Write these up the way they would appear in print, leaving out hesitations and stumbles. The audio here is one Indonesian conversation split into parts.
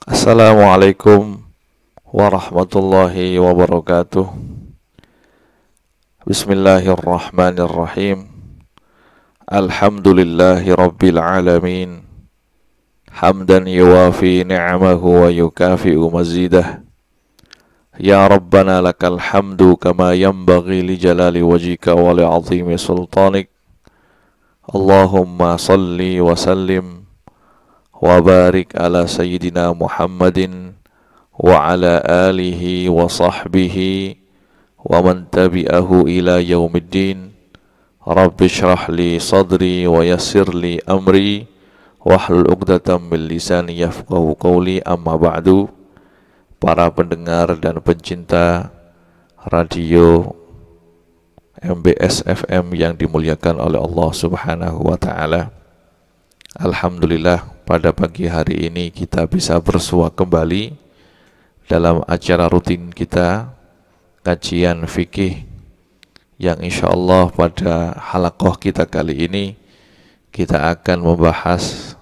Assalamualaikum warahmatullahi wabarakatuh. Bismillahirrahmanirrahim. Alhamdulillahi rabbil alamin. Hamdan yuwafi ni'amahu wa yukafi'u mazidah. Ya Rabbana lakal hamdu kama yanbaghi li jalali wajhika wa li 'azimi sultanik. Allahumma salli wa sallim wa barik ala sayyidina Muhammadin wa ala alihi wa sahbihi wa man tabi'ahu ila yaumiddin. Rabbi shrah li sadri wa yassir li amri wahlul 'uqdatam min lisani yafqahu qawli. Amma ba'du. Para pendengar dan pencinta radio MBS FM yang dimuliakan oleh Allah Subhanahu wa taala. Alhamdulillah, pada pagi hari ini kita bisa bersua kembali dalam acara rutin kita, kajian fikih, yang insya Allah pada halaqah kita kali ini kita akan membahas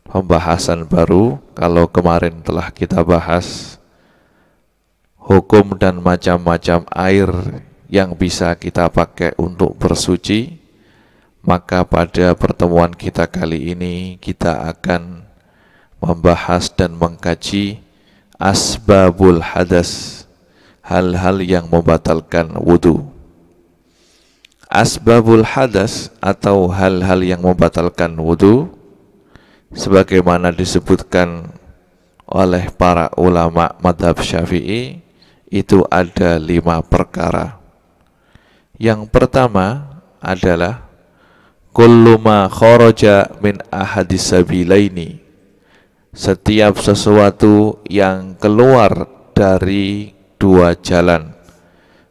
pembahasan baru. Kalau kemarin telah kita bahas hukum dan macam-macam air yang bisa kita pakai untuk bersuci, maka pada pertemuan kita kali ini kita akan membahas dan mengkaji asbabul hadas, hal-hal yang membatalkan wudu. Asbabul hadas atau hal-hal yang membatalkan wudu, sebagaimana disebutkan oleh para ulama madhab Syafi'i, itu ada 5 perkara. Yang pertama adalah kullu ma kharaja min ahadis sabilaini, setiap sesuatu yang keluar dari 2 jalan.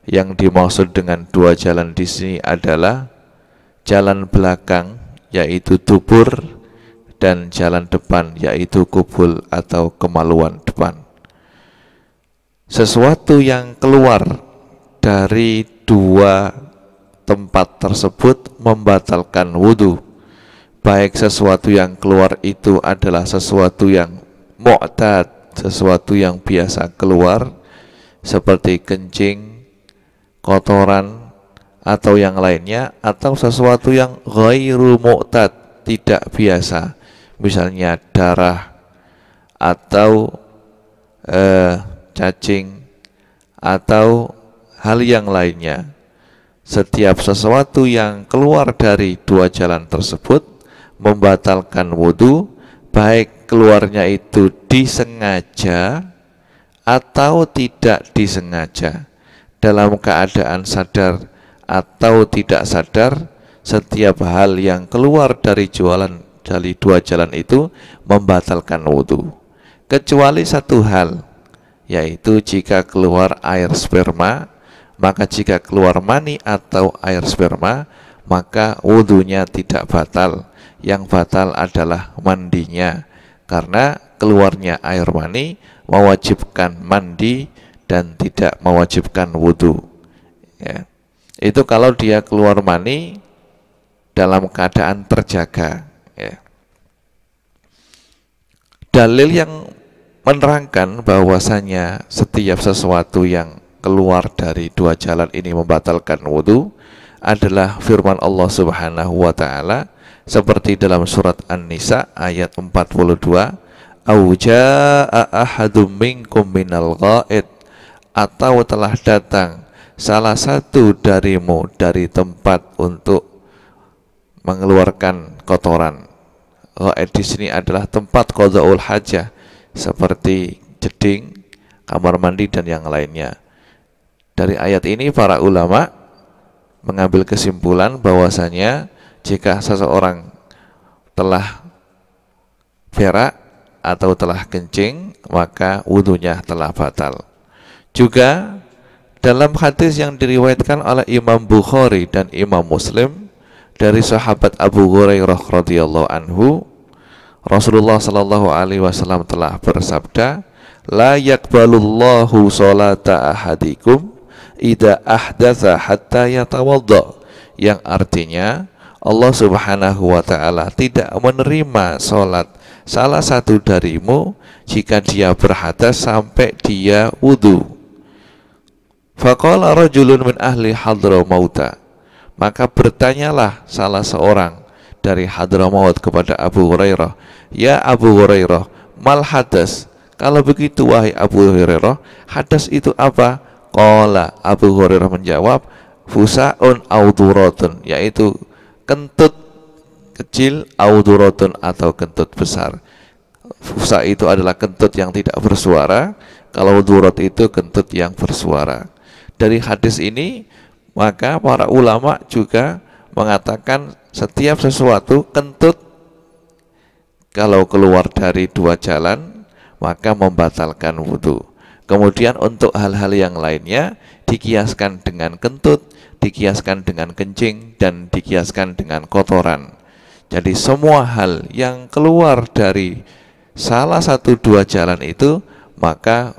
Yang dimaksud dengan 2 jalan di sini adalah jalan belakang yaitu dubur dan jalan depan yaitu kubul atau kemaluan depan. Sesuatu yang keluar dari 2 tempat tersebut membatalkan wudu, baik sesuatu yang keluar itu adalah sesuatu yang mu'tad, sesuatu yang biasa keluar seperti kencing, kotoran atau yang lainnya, atau sesuatu yang ghairu mu'tad, tidak biasa, misalnya darah atau cacing atau hal yang lainnya. Setiap sesuatu yang keluar dari 2 jalan tersebut membatalkan wudu, baik keluarnya itu disengaja atau tidak disengaja. Dalam keadaan sadar atau tidak sadar, setiap hal yang keluar dari 2 jalan itu membatalkan wudu, kecuali 1 hal, yaitu jika keluar air sperma. Maka jika keluar mani atau air sperma, maka wudunya tidak batal. Yang batal adalah mandinya, karena keluarnya air mani mewajibkan mandi dan tidak mewajibkan wudu, ya. Itu kalau dia keluar mani dalam keadaan terjaga, ya. Dalil yang menerangkan bahwasanya setiap sesuatu yang keluar dari 2 jalan ini membatalkan wudu adalah firman Allah Subhanahu wa taala seperti dalam surat An-Nisa ayat 42, au jaa ahadum minkum minal ghaid, atau telah datang salah satu darimu dari tempat untuk mengeluarkan kotoran. Ghaid di sini adalah tempat qada'ul hajah seperti jeding, kamar mandi dan yang lainnya. Dari ayat ini para ulama mengambil kesimpulan bahwasanya jika seseorang telah berak atau telah kencing, maka wudunya telah batal. Juga dalam hadis yang diriwayatkan oleh Imam Bukhari dan Imam Muslim dari sahabat Abu Hurairah radhiyallahu anhu, Rasulullah sallallahu alaihi wasallam telah bersabda, la yaqbalullahu sholata ahadikum idza ahdatsa hatta yatawadda, yang artinya Allah Subhanahu wa taala tidak menerima salat salah satu darimu jika dia berhadas sampai dia wudu. Faqala rajulun min ahli Hadramauta, maka bertanyalah salah seorang dari Hadramaut kepada Abu Hurairah, ya Abu Hurairah, mal hadas, kalau begitu wahai Abu Hurairah, hadas itu apa? Qala, Abu Hurairah menjawab, fusaun auduratun, yaitu kentut kecil, auduratun atau kentut besar. Fusa itu adalah kentut yang tidak bersuara, kalau durat itu kentut yang bersuara. Dari hadis ini maka para ulama juga mengatakan setiap sesuatu kentut kalau keluar dari dua jalan maka membatalkan wudu. Kemudian untuk hal-hal yang lainnya dikiaskan dengan kentut, dikiaskan dengan kencing, dan dikiaskan dengan kotoran. Jadi semua hal yang keluar dari salah satu dua jalan itu maka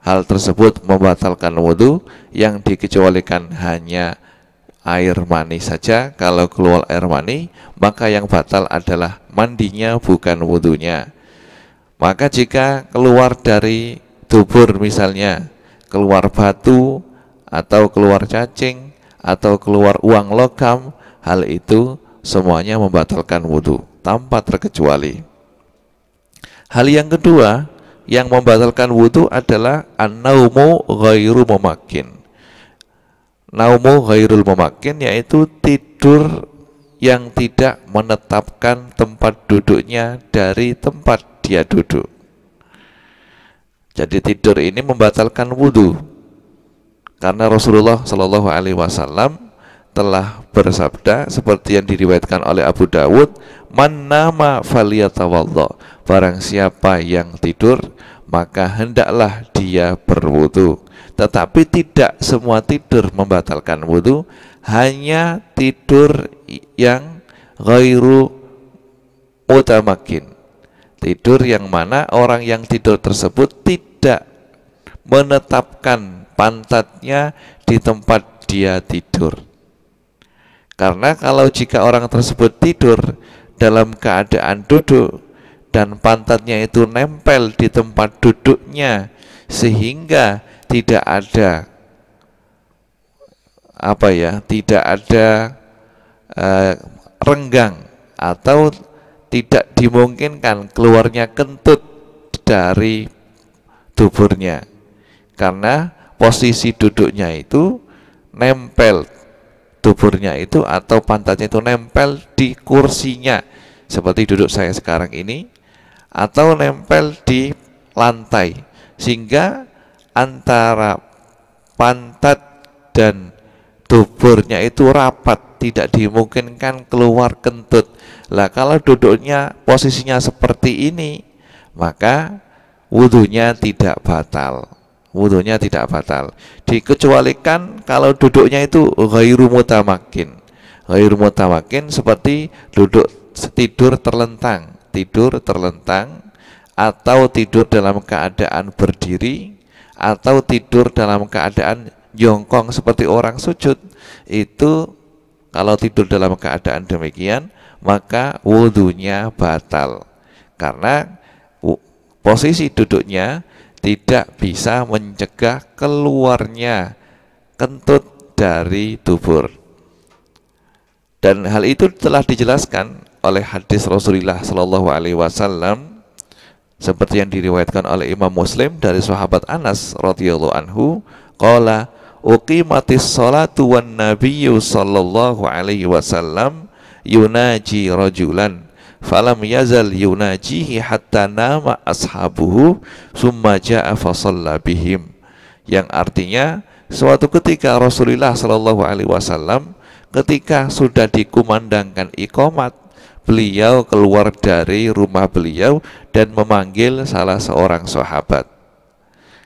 hal tersebut membatalkan wudu. Yang dikecualikan hanya air mani saja. Kalau keluar air mani maka yang batal adalah mandinya, bukan wudunya. Maka jika keluar dari dubur misalnya keluar batu atau keluar cacing atau keluar uang logam, hal itu semuanya membatalkan wudu tanpa terkecuali. Hal yang kedua yang membatalkan wudu adalah an-naumu ghairu mumakkin. Naumu ghairul mumakkin yaitu tidur yang tidak menetapkan tempat duduknya dari tempat dia duduk. Jadi tidur ini membatalkan wudu karena Rasulullah Shallallahu Alaihi Wasallam telah bersabda seperti yang diriwayatkan oleh Abu Dawud, man nama faliyatawaddo, barang siapa yang tidur maka hendaklah dia berwudu. Tetapi tidak semua tidur membatalkan wudu, hanya tidur yang ghairu mutamakin, tidur yang mana orang yang tidur tersebut tidak menetapkan pantatnya di tempat dia tidur. Karena kalau jika orang tersebut tidur dalam keadaan duduk dan pantatnya itu nempel di tempat duduknya sehingga tidak ada tidak ada renggang atau tidak dimungkinkan keluarnya kentut dari duburnya karena posisi duduknya itu nempel, duburnya itu atau pantatnya itu nempel di kursinya seperti duduk saya sekarang ini atau nempel di lantai sehingga antara pantat dan duburnya itu rapat, tidak dimungkinkan keluar kentut. Lah kalau duduknya posisinya seperti ini maka wudunya tidak batal. Wudunya tidak batal. Dikecualikan kalau duduknya itu ghairu mutamakin. Ghairu mutamakin seperti duduk tidur terlentang atau tidur dalam keadaan berdiri atau tidur dalam keadaan jongkong seperti orang sujud. Itu kalau tidur dalam keadaan demikian maka wudunya batal karena posisi duduknya tidak bisa mencegah keluarnya kentut dari dubur. Dan hal itu telah dijelaskan oleh hadis Rasulullah Shallallahu Alaihi Wasallam seperti yang diriwayatkan oleh Imam Muslim dari sahabat Anas radhiyallahu anhu, qala uqimatis salatu wan nabiyyu sallallahu alaihi wasallam yunaji rajulan falam yazal yunajihi hatta nama ashabuhu summa jaa fa shalla bihim, yang artinya suatu ketika Rasulullah sallallahu alaihi wasallam ketika sudah dikumandangkan iqamat, beliau keluar dari rumah beliau dan memanggil salah seorang sahabat.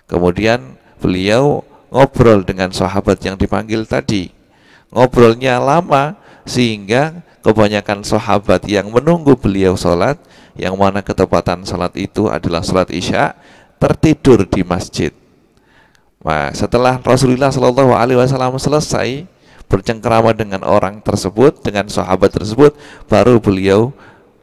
Kemudian beliau ngobrol dengan sahabat yang dipanggil tadi. Ngobrolnya lama sehingga kebanyakan sahabat yang menunggu beliau sholat, yang mana ketepatan sholat itu adalah sholat isya, tertidur di masjid. Nah, setelah Rasulullah Shallallahu Alaihi Wasallam selesai bercengkerama dengan orang tersebut, dengan sahabat tersebut, baru beliau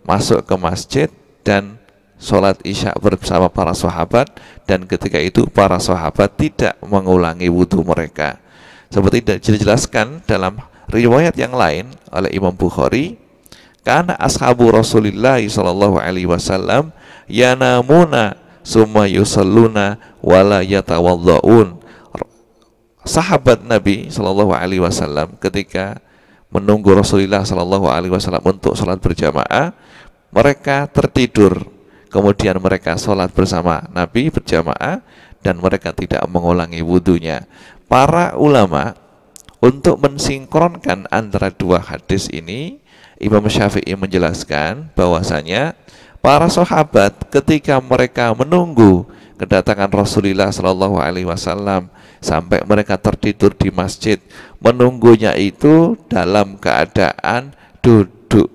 masuk ke masjid dan sholat isya bersama para sahabat, dan ketika itu para sahabat tidak mengulangi wudhu mereka. Seperti dijelaskan dalam riwayat yang lain oleh Imam Bukhari, karena ashabu Rasulillah sallallahu alaihi wasallam yanamuna summa yusalluna wala yatawaddaun. Sahabat Nabi sallallahu alaihi wasallam ketika menunggu Rasulullah sallallahu alaihi wasallam untuk sholat berjamaah, mereka tertidur, kemudian mereka sholat bersama Nabi berjamaah dan mereka tidak mengulangi wudhunya. Para ulama untuk mensinkronkan antara dua hadis ini, Imam Syafi'i menjelaskan bahwasanya para sahabat ketika mereka menunggu kedatangan Rasulullah Shallallahu Alaihi Wasallam sampai mereka tertidur di masjid, menunggunya itu dalam keadaan duduk.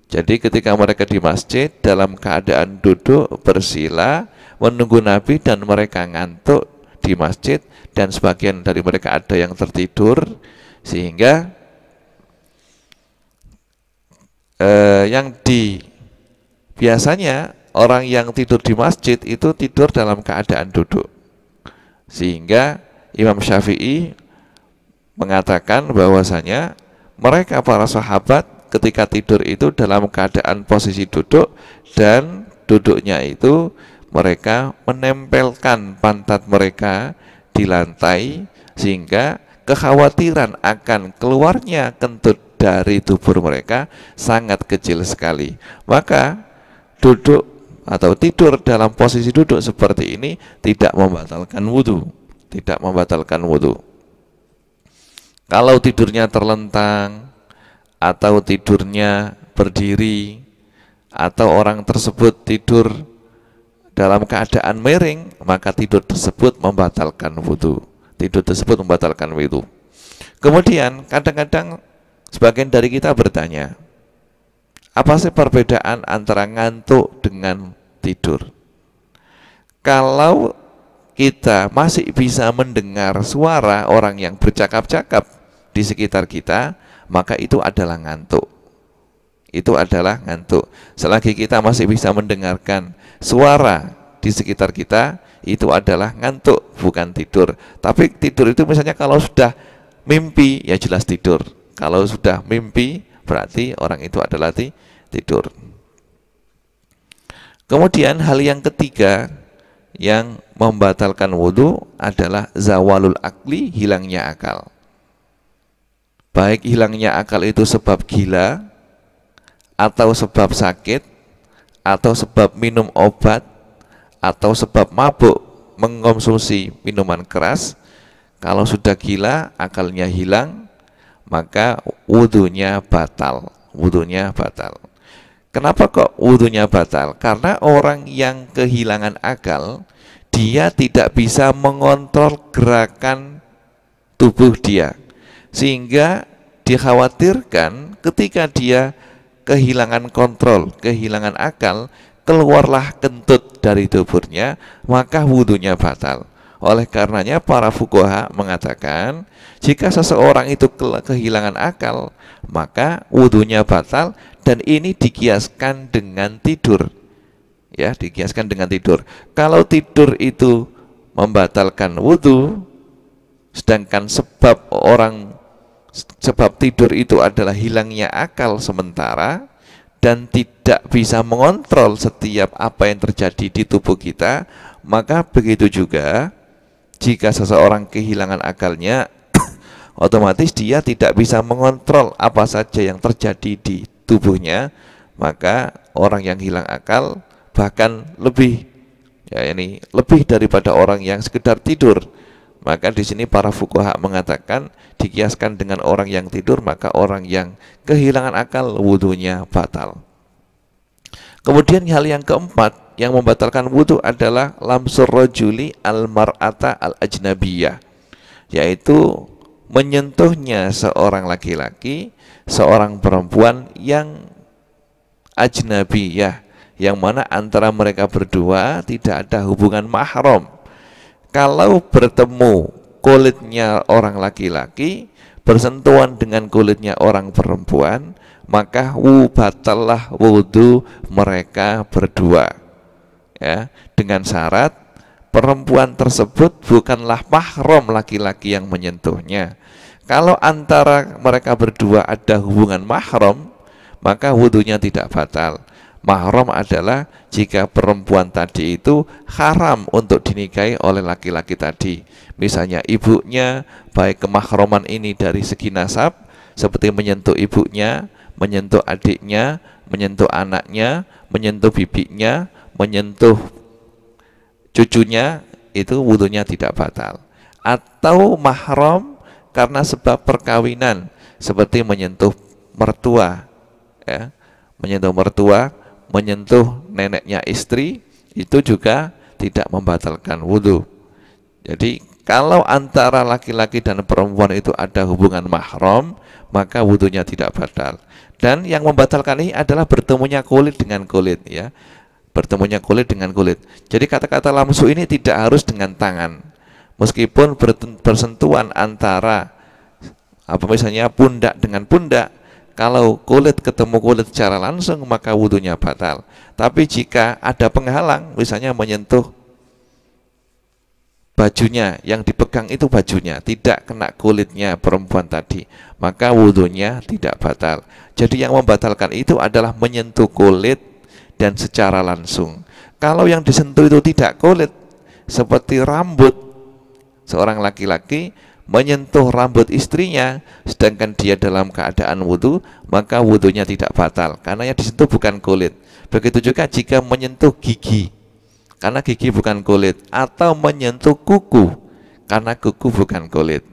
Jadi ketika mereka di masjid dalam keadaan duduk bersila menunggu Nabi, dan mereka ngantuk di masjid, dan sebagian dari mereka ada yang tertidur, sehingga biasanya orang yang tidur di masjid itu tidur dalam keadaan duduk, sehingga Imam Syafi'i mengatakan bahwasanya mereka para sahabat ketika tidur itu dalam keadaan posisi duduk, dan duduknya itu mereka menempelkan pantat mereka di lantai, sehingga kekhawatiran akan keluarnya kentut dari tubuh mereka sangat kecil sekali. Maka duduk atau tidur dalam posisi duduk seperti ini tidak membatalkan wudhu, tidak membatalkan wudhu. Kalau tidurnya terlentang atau tidurnya berdiri, atau orang tersebut tidur dalam keadaan miring, maka tidur tersebut membatalkan wudhu. Tidur tersebut membatalkan wudhu. Kemudian kadang-kadang sebagian dari kita bertanya, apa sih perbedaan antara ngantuk dengan tidur? Kalau kita masih bisa mendengar suara orang yang bercakap-cakap di sekitar kita, maka itu adalah ngantuk. Itu adalah ngantuk. Selagi kita masih bisa mendengarkan suara di sekitar kita, itu adalah ngantuk, bukan tidur. Tapi tidur itu misalnya kalau sudah mimpi, ya jelas tidur. Kalau sudah mimpi, berarti orang itu adalah tidur. Kemudian hal yang ketiga yang membatalkan wudhu adalah zawalul akli, hilangnya akal. Baik hilangnya akal itu sebab gila, atau sebab sakit, atau sebab minum obat, atau sebab mabuk mengkonsumsi minuman keras. Kalau sudah gila, akalnya hilang, maka wudhunya batal. Wudhunya batal. Kenapa kok wudhunya batal? Karena orang yang kehilangan akal, dia tidak bisa mengontrol gerakan tubuh dia, sehingga dikhawatirkan ketika dia kehilangan kontrol, kehilangan akal, keluarlah kentut dari tubuhnya, maka wudhunya batal. Oleh karenanya para fuqaha mengatakan, jika seseorang itu kehilangan akal, maka wudhunya batal, dan ini dikiaskan dengan tidur. Ya, dikiaskan dengan tidur. Kalau tidur itu membatalkan wudhu, sedangkan sebab tidur itu adalah hilangnya akal sementara, dan tidak bisa mengontrol setiap apa yang terjadi di tubuh kita, maka begitu juga jika seseorang kehilangan akalnya, otomatis dia tidak bisa mengontrol apa saja yang terjadi di tubuhnya, maka orang yang hilang akal bahkan lebih daripada orang yang sekedar tidur. Maka di sini para fuqaha mengatakan dikiaskan dengan orang yang tidur, maka orang yang kehilangan akal wudhunya batal. Kemudian hal yang keempat yang membatalkan wudhu adalah lamsur rajuli al-mar'ata al-ajnabiyah, yaitu menyentuhnya seorang laki-laki, seorang perempuan yang ajnabiyah, yang mana antara mereka berdua tidak ada hubungan mahram. Kalau bertemu kulitnya orang laki-laki bersentuhan dengan kulitnya orang perempuan, maka batallah wudhu mereka berdua. ya, dengan syarat perempuan tersebut bukanlah mahram laki-laki yang menyentuhnya. Kalau antara mereka berdua ada hubungan mahram, maka wudunya tidak batal. Mahram adalah jika perempuan tadi itu haram untuk dinikahi oleh laki-laki tadi. Misalnya ibunya, baik kemahraman ini dari segi nasab, seperti menyentuh ibunya, menyentuh adiknya, menyentuh anaknya, menyentuh bibinya, menyentuh cucunya, itu wudunya tidak batal. Atau mahram karena sebab perkawinan, seperti menyentuh mertua, ya, menyentuh mertua, menyentuh neneknya istri, itu juga tidak membatalkan wudu. Jadi kalau antara laki-laki dan perempuan itu ada hubungan mahram, maka wudunya tidak batal. Dan yang membatalkan ini adalah bertemunya kulit dengan kulit, ya, bertemunya kulit dengan kulit. Jadi kata-kata lamsu ini tidak harus dengan tangan, meskipun bersentuhan antara misalnya pundak dengan pundak. Kalau kulit ketemu kulit secara langsung, maka wudunya batal. Tapi jika ada penghalang, misalnya menyentuh bajunya, yang dipegang itu bajunya, tidak kena kulitnya perempuan tadi, maka wudunya tidak batal. Jadi yang membatalkan itu adalah menyentuh kulit dan secara langsung. Kalau yang disentuh itu tidak kulit, seperti rambut, seorang laki-laki menyentuh rambut istrinya sedangkan dia dalam keadaan wudu, maka wudunya tidak batal karena yang disentuh bukan kulit. Begitu juga jika menyentuh gigi, karena gigi bukan kulit, atau menyentuh kuku karena kuku bukan kulit.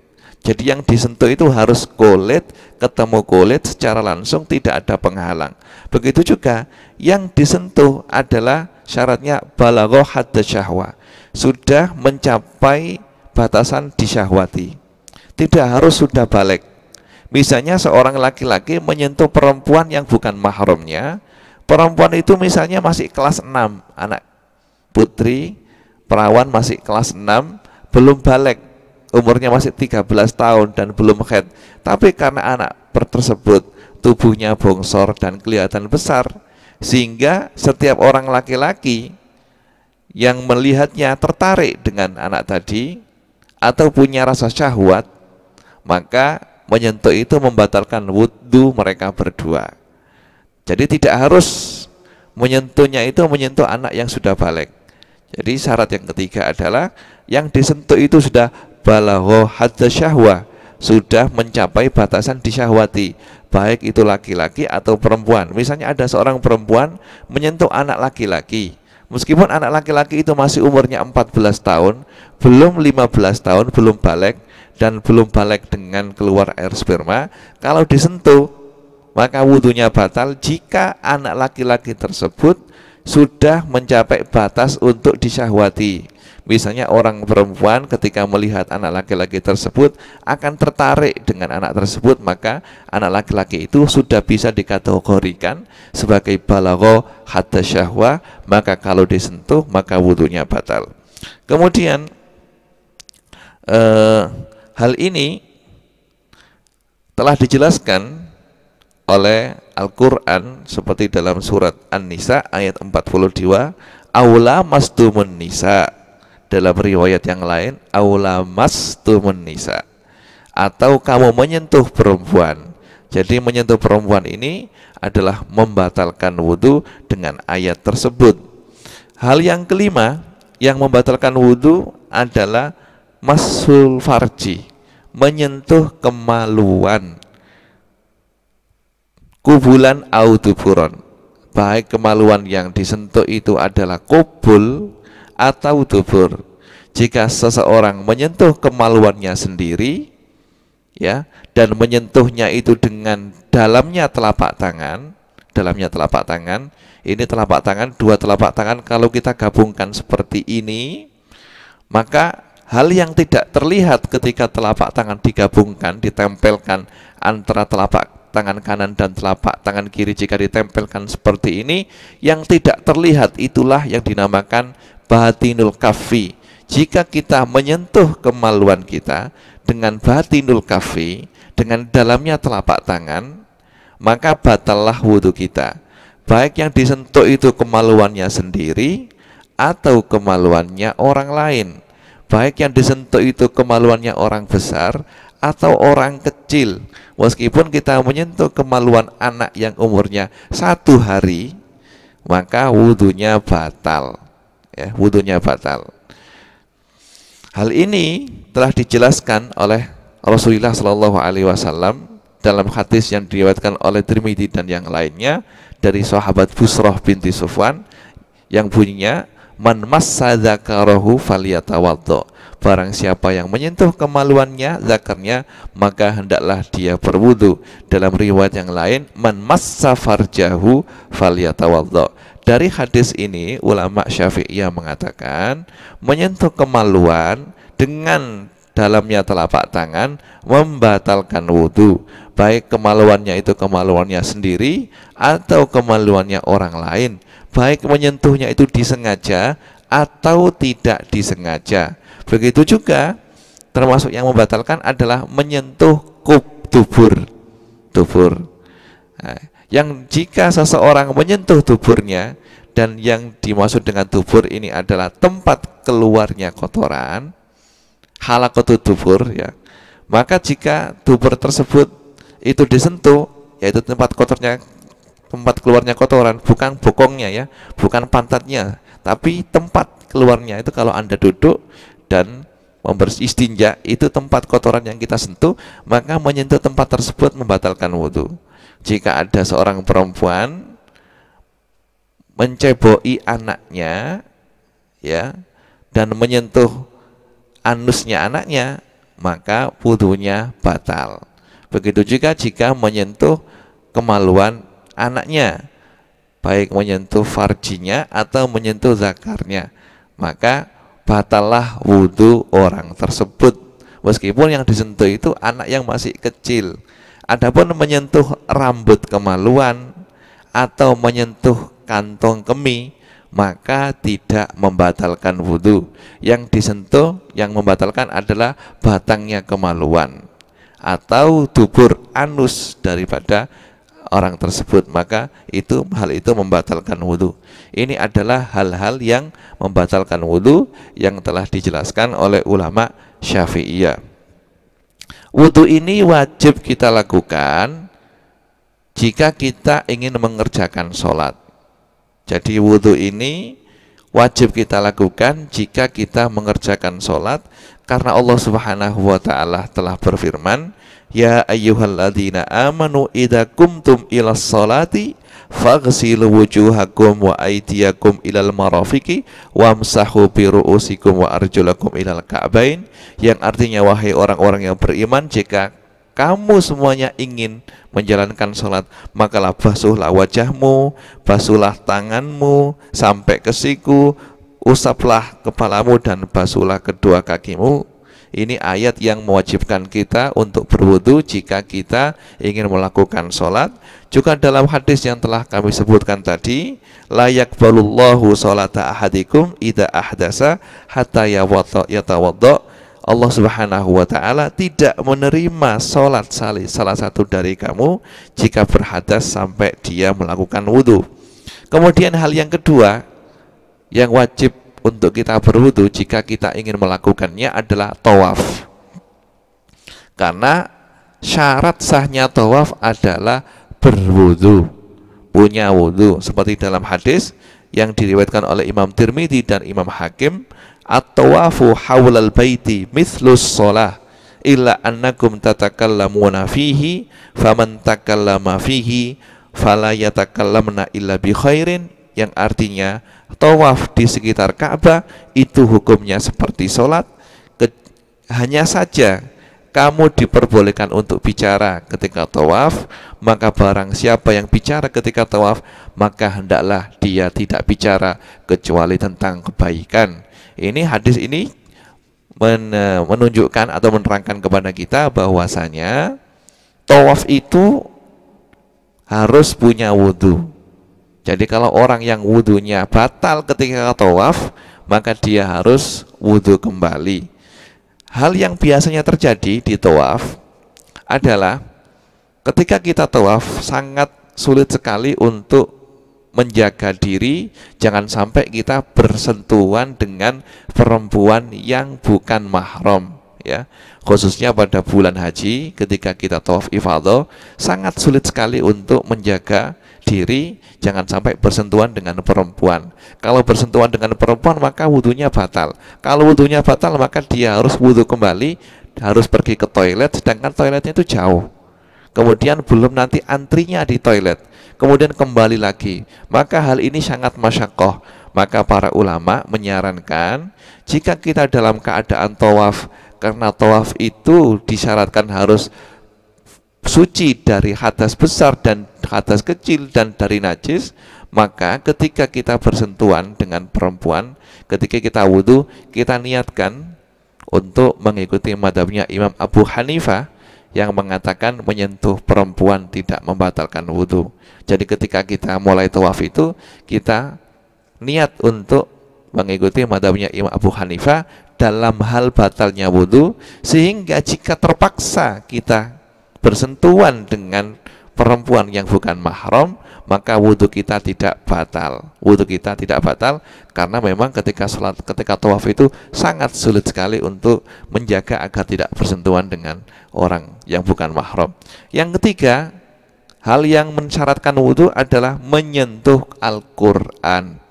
Jadi yang disentuh itu harus kulit, ketemu kulit secara langsung, tidak ada penghalang. Begitu juga yang disentuh adalah syaratnya balaghah hadda syahwah, sudah mencapai batasan disyahwati. Tidak harus sudah balik. Misalnya seorang laki-laki menyentuh perempuan yang bukan mahramnya, perempuan itu misalnya masih kelas 6, anak putri, perawan masih kelas 6, belum balik, umurnya masih 13 tahun dan belum haid. Tapi karena anak tersebut tubuhnya bongsor dan kelihatan besar, sehingga setiap orang laki-laki yang melihatnya tertarik dengan anak tadi atau punya rasa syahwat, maka menyentuh itu membatalkan wudu mereka berdua. Jadi tidak harus menyentuhnya itu menyentuh anak yang sudah balik. Jadi syarat yang ketiga adalah yang disentuh itu sudah balaghah hadda syahwah, sudah mencapai batasan disyahwati, baik itu laki-laki atau perempuan. Misalnya ada seorang perempuan menyentuh anak laki-laki, meskipun anak laki-laki itu masih umurnya 14 tahun, belum 15 tahun, belum balik, dan belum balik dengan keluar air sperma, kalau disentuh maka wudunya batal jika anak laki-laki tersebut sudah mencapai batas untuk disyahwati. Misalnya orang perempuan ketika melihat anak laki-laki tersebut akan tertarik dengan anak tersebut, maka anak laki-laki itu sudah bisa dikategorikan sebagai balaghah hadda syahwah, maka kalau disentuh maka wudunya batal. Kemudian hal ini telah dijelaskan oleh Al-Quran seperti dalam surat An-Nisa ayat 42, aula mastumun nisa, dalam riwayat yang lain aula mastumun nisa, atau kamu menyentuh perempuan. Jadi menyentuh perempuan ini adalah membatalkan wudu dengan ayat tersebut. Hal yang kelima yang membatalkan wudu adalah masul farji, menyentuh kemaluan, kubulan au duburon, baik kemaluan yang disentuh itu adalah kubul atau dubur. Jika seseorang menyentuh kemaluannya sendiri, ya, dan menyentuhnya itu dengan dalamnya telapak tangan, ini telapak tangan, dua telapak tangan kalau kita gabungkan seperti ini, maka hal yang tidak terlihat ketika telapak tangan digabungkan, ditempelkan antara telapak tangan kanan dan telapak tangan kiri, jika ditempelkan seperti ini, yang tidak terlihat itulah yang dinamakan batinul kaffi. Jika kita menyentuh kemaluan kita dengan batinul kaffi, dengan dalamnya telapak tangan, maka batallah wudu kita. Baik yang disentuh itu kemaluannya sendiri atau kemaluannya orang lain, baik yang disentuh itu kemaluannya orang besar atau orang kecil. Meskipun kita menyentuh kemaluan anak yang umurnya 1 hari, maka wudunya batal, ya, wudunya batal. Hal ini telah dijelaskan oleh Rasulullah Shallallahu Alaihi Wasallam dalam hadis yang diriwayatkan oleh Tirmidzi dan yang lainnya dari sahabat Busrah binti Sufwan yang bunyinya, man massa dzakarahu falyatawaddo, barang siapa yang menyentuh kemaluannya, zakarnya, maka hendaklah dia berwudu. Dalam riwayat yang lain, man massa farjahu falyatawaddo. Dari hadis ini ulama Syafi'iyah mengatakan menyentuh kemaluan dengan dalamnya telapak tangan membatalkan wudu, baik kemaluannya itu kemaluannya sendiri atau kemaluannya orang lain, baik menyentuhnya itu disengaja atau tidak disengaja. Begitu juga termasuk yang membatalkan adalah menyentuh dubur. Nah, yang jika seseorang menyentuh duburnya, dan yang dimaksud dengan dubur ini adalah tempat keluarnya kotoran, halaqatu dubur, ya, maka jika dubur tersebut itu disentuh, yaitu tempat keluarnya kotoran, bukan bokongnya, ya, bukan pantatnya, tapi tempat keluarnya itu. Kalau Anda duduk dan istinja, itu tempat kotoran yang kita sentuh, maka menyentuh tempat tersebut membatalkan wudu. Jika ada seorang perempuan menceboi anaknya, ya, dan menyentuh anusnya anaknya, maka wudunya batal. Begitu juga jika menyentuh kemaluan anaknya, baik menyentuh farjinya atau menyentuh zakarnya, maka batallah wudu orang tersebut, meskipun yang disentuh itu anak yang masih kecil. Adapun menyentuh rambut kemaluan atau menyentuh kantong kemih, maka tidak membatalkan wudu. Yang disentuh, yang membatalkan adalah batangnya kemaluan atau dubur anus daripada orang tersebut, maka hal itu membatalkan wudu. Ini adalah hal-hal yang membatalkan wudu yang telah dijelaskan oleh ulama Syafi'iyah. Wudu ini wajib kita lakukan jika kita ingin mengerjakan sholat. Jadi wudu ini wajib kita lakukan jika kita mengerjakan sholat, karena Allah Subhanahu wa ta'ala telah berfirman, ya ayyuhalladzina amanu idza kumtum ilas sholati faghsilu wujuhakum wa aydiyakum ilal marafiqi wamsahu bi ru'usikum wa arjulakum ilal ka'bain, yang artinya wahai orang-orang yang beriman, jika kamu semuanya ingin menjalankan sholat, makalah basuhlah wajahmu, basuhlah tanganmu sampai ke siku, usaplah kepalamu dan basuhlah kedua kakimu. Ini ayat yang mewajibkan kita untuk berwudu jika kita ingin melakukan sholat. Juga dalam hadis yang telah kami sebutkan tadi, la yaqbalullahu sholata ahadikum idza ahdasa hatta yatawadda. Allah Subhanahu wa ta'ala tidak menerima sholat salah satu dari kamu jika berhadas sampai dia melakukan wudu. Kemudian hal yang kedua yang wajib untuk kita berwudu jika kita ingin melakukannya adalah tawaf. Karena syarat sahnya tawaf adalah berwudu, punya wudu. Seperti dalam hadis yang diriwayatkan oleh Imam Tirmidzi dan Imam Hakim, at-tawafu hawlal baiti mithlus shalah illa annakum tatakallamuna fihi faman takallama fihi fala yatakallamna illa bi khairin, yang artinya tawaf di sekitar Ka'bah itu hukumnya seperti sholat, hanya saja kamu diperbolehkan untuk bicara ketika tawaf, maka barang siapa yang bicara ketika tawaf, maka hendaklah dia tidak bicara kecuali tentang kebaikan. Ini hadis ini menunjukkan atau menerangkan kepada kita bahwasanya tawaf itu harus punya wudu. Jadi kalau orang yang wudunya batal ketika tawaf, maka dia harus wudu kembali. Hal yang biasanya terjadi di tawaf adalah ketika kita tawaf sangat sulit sekali untuk menjaga diri jangan sampai kita bersentuhan dengan perempuan yang bukan mahram, ya. Khususnya pada bulan haji ketika kita tawaf ifadah sangat sulit sekali untuk menjaga diri jangan sampai bersentuhan dengan perempuan. Kalau bersentuhan dengan perempuan maka wudunya batal. Kalau wudunya batal maka dia harus wudu kembali, harus pergi ke toilet, sedangkan toiletnya itu jauh. Kemudian belum nanti antrinya di toilet, kemudian kembali lagi. Maka hal ini sangat masyaqqah. Maka para ulama menyarankan jika kita dalam keadaan tawaf, karena tawaf itu disyaratkan harus suci dari hadas besar dan hadas kecil dan dari najis, maka ketika kita bersentuhan dengan perempuan, ketika kita wudhu, kita niatkan untuk mengikuti madhabnya Imam Abu Hanifah yang mengatakan menyentuh perempuan tidak membatalkan wudhu. Jadi ketika kita mulai tawaf itu kita niat untuk mengikuti madhabnya Imam Abu Hanifah dalam hal batalnya wudhu, sehingga jika terpaksa kita bersentuhan dengan perempuan yang bukan mahram, maka wudhu kita tidak batal. Wudhu kita tidak batal karena memang ketika sholat, ketika tawaf itu sangat sulit sekali untuk menjaga agar tidak bersentuhan dengan orang yang bukan mahram. Yang ketiga, hal yang mensyaratkan wudhu adalah menyentuh Al-Quran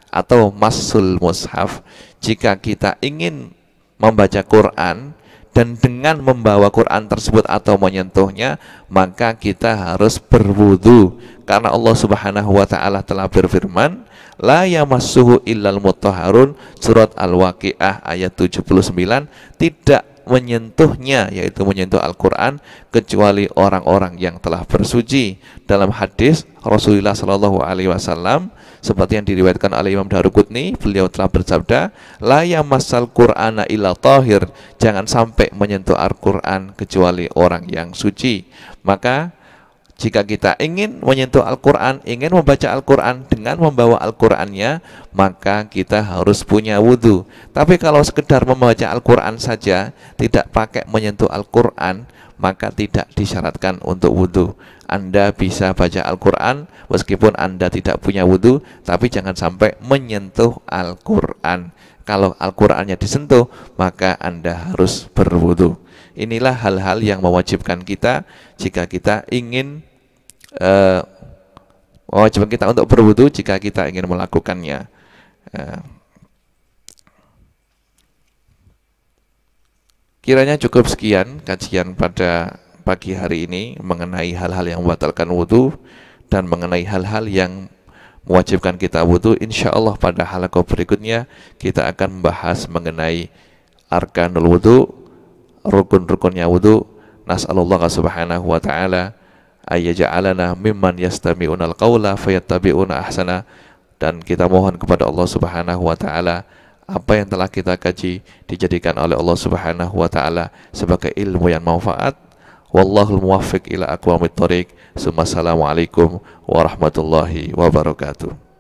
atau masul mushaf. Jika kita ingin membaca Quran dan dengan membawa Quran tersebut atau menyentuhnya, maka kita harus berwudu, karena Allah Subhanahu wa taala telah berfirman, la yamassuhu illal mutahharun, surat Al-Waqiah ayat 79, tidak menyentuhnya, yaitu menyentuh Al-Quran, kecuali orang-orang yang telah bersuci. Dalam hadis Rasulullah Shallallahu Alaihi Wasallam seperti yang diriwayatkan oleh Imam Daruqutni, beliau telah bersabda, la yamassal Qur'ana illa tahir, jangan sampai menyentuh Al-Quran kecuali orang yang suci. Maka jika kita ingin menyentuh Al-Quran, ingin membaca Al-Quran dengan membawa Al-Qurannya, maka kita harus punya wudhu. Tapi kalau sekedar membaca Al-Quran saja, tidak pakai menyentuh Al-Quran, maka tidak disyaratkan untuk wudhu. Anda bisa baca Al-Quran meskipun Anda tidak punya wudhu, tapi jangan sampai menyentuh Al-Quran. Kalau Al-Qurannya disentuh, maka Anda harus berwudhu. Inilah hal-hal yang mewajibkan kita jika kita ingin mewajibkan kita untuk berwudu jika kita ingin melakukannya. Kiranya cukup sekian kajian pada pagi hari ini mengenai hal-hal yang membatalkan wudu dan mengenai hal-hal yang mewajibkan kita wudu. Insya Allah pada halaqah berikutnya kita akan membahas mengenai arkanul wudu, rukun-rukunnya wudu. Nas'alullah subhanahu wa ta'ala ayyaja'alana mimman yastami'unal qawla fayattabi'una ahsana. Dan kita mohon kepada Allah subhanahu wa ta'ala apa yang telah kita kaji dijadikan oleh Allah subhanahu wa ta'ala sebagai ilmu yang manfaat. Wallahul muwaffiq ila aqwamit thoriq. Assalamualaikum warahmatullahi wabarakatuh.